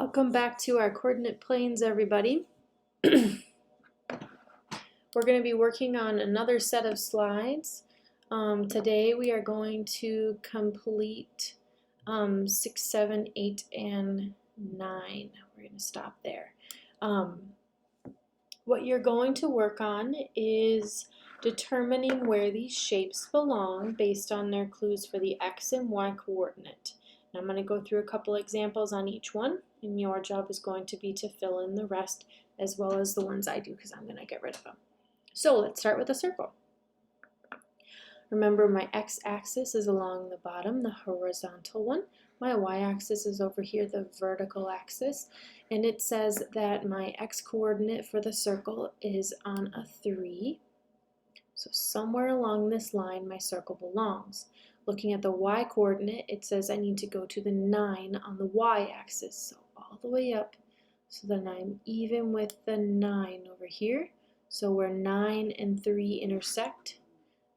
Welcome back to our coordinate planes, everybody. We're going to be working on another set of slides. Today we are going to complete 6, 7, 8, and 9. We're going to stop there. What you're going to work on is determining where these shapes belong based on their clues for the x and y coordinate. I'm going to go through a couple examples on each one, and your job is going to be to fill in the rest as well as the ones I do because I'm going to get rid of them. So let's start with a circle. Remember, my x-axis is along the bottom, the horizontal one. My y-axis is over here, the vertical axis, and it says that my x-coordinate for the circle is on a 3. So somewhere along this line my circle belongs. Looking at the y-coordinate, it says I need to go to the 9 on the y-axis, so all the way up, so then I'm even with the 9 over here. So where 9 and 3 intersect,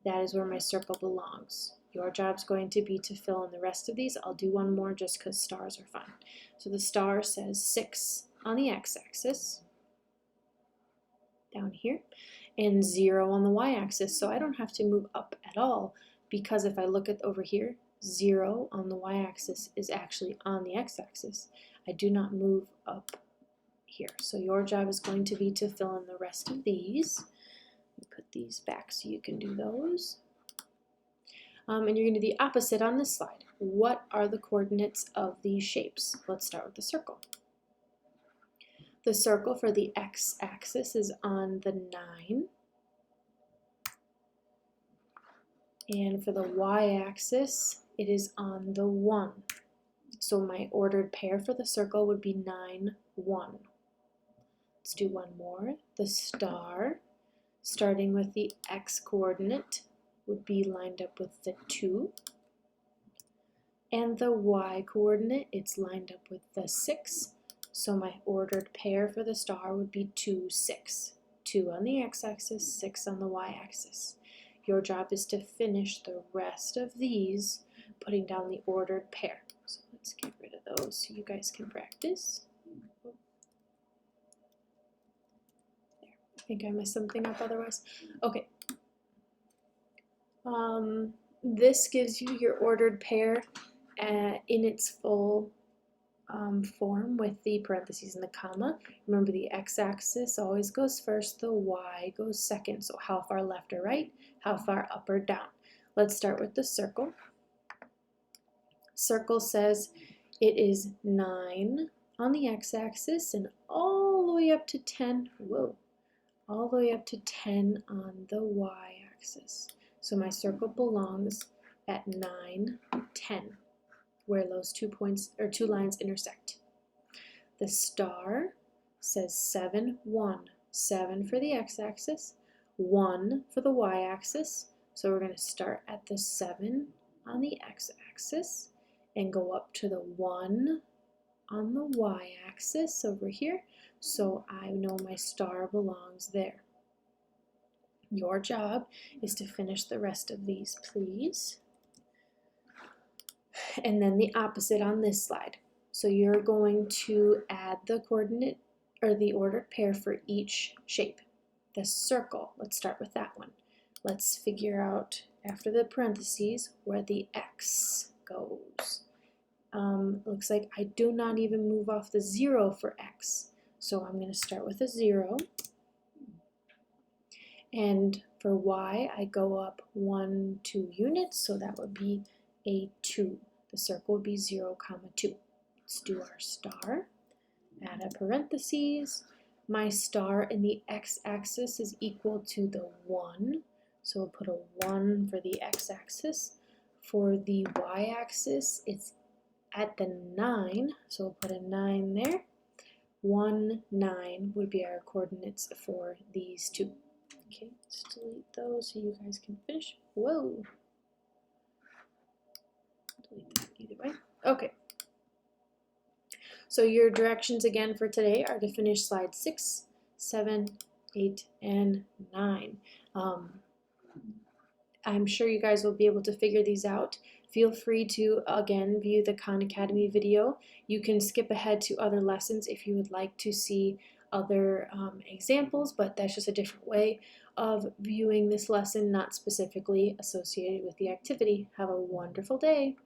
that is where my circle belongs. Your job's going to be to fill in the rest of these. I'll do one more just because stars are fun. So the star says 6 on the x-axis, down here, and 0 on the y-axis, so I don't have to move up at all. Because if I look at over here, 0 on the y-axis is actually on the x-axis. I do not move up here. So your job is going to be to fill in the rest of these. Put these back so you can do those. And you're going to do the opposite on this slide. What are the coordinates of these shapes? Let's start with the circle. The circle for the x-axis is on the 9. And for the y-axis, it is on the 1. So my ordered pair for the circle would be 9, 1. Let's do one more. The star, starting with the x-coordinate, would be lined up with the 2. And the y-coordinate, it's lined up with the 6. So my ordered pair for the star would be 2, 6. 2 on the x-axis, 6 on the y-axis. Your job is to finish the rest of these, putting down the ordered pair. So let's get rid of those so you guys can practice. There. I think I messed something up otherwise. Okay. This gives you your ordered pair in its full form with the parentheses and the comma. Remember, the x-axis always goes first, the y goes second. So how far left or right, how far up or down. Let's start with the circle. Circle says it is 9 on the x-axis and all the way up to 10, all the way up to 10 on the y-axis. So my circle belongs at 9, 10. Where those 2 points or 2 lines intersect. The star says 7, 1. 7 for the x-axis, 1 for the y-axis. So we're going to start at the 7 on the x-axis and go up to the 1 on the y-axis over here. So I know my star belongs there. Your job is to finish the rest of these, please. And then the opposite on this slide. So you're going to add the coordinate or the ordered pair for each shape. The circle, let's start with that one. Let's figure out after the parentheses where the x goes. Looks like I do not even move off the 0 for x. So I'm going to start with a 0. And for y, I go up 1, 2 units, so that would be a 2. The circle would be 0, 2. Let's do our star. Add a parentheses. My star in the x-axis is equal to the 1. So we'll put a 1 for the x-axis. For the y-axis, it's at the 9. So we'll put a 9 there. 1, 9 would be our coordinates for these two. Okay, let's delete those so you guys can finish. Whoa. Either way. Okay. So your directions again for today are to finish slides 6, 7, 8, and 9. I'm sure you guys will be able to figure these out Feel free to, again, view the Khan Academy video. You can skip ahead to other lessons if you would like to see other examples, but that's just a different way of viewing this lesson, not specifically associated with the activity. Have a wonderful day.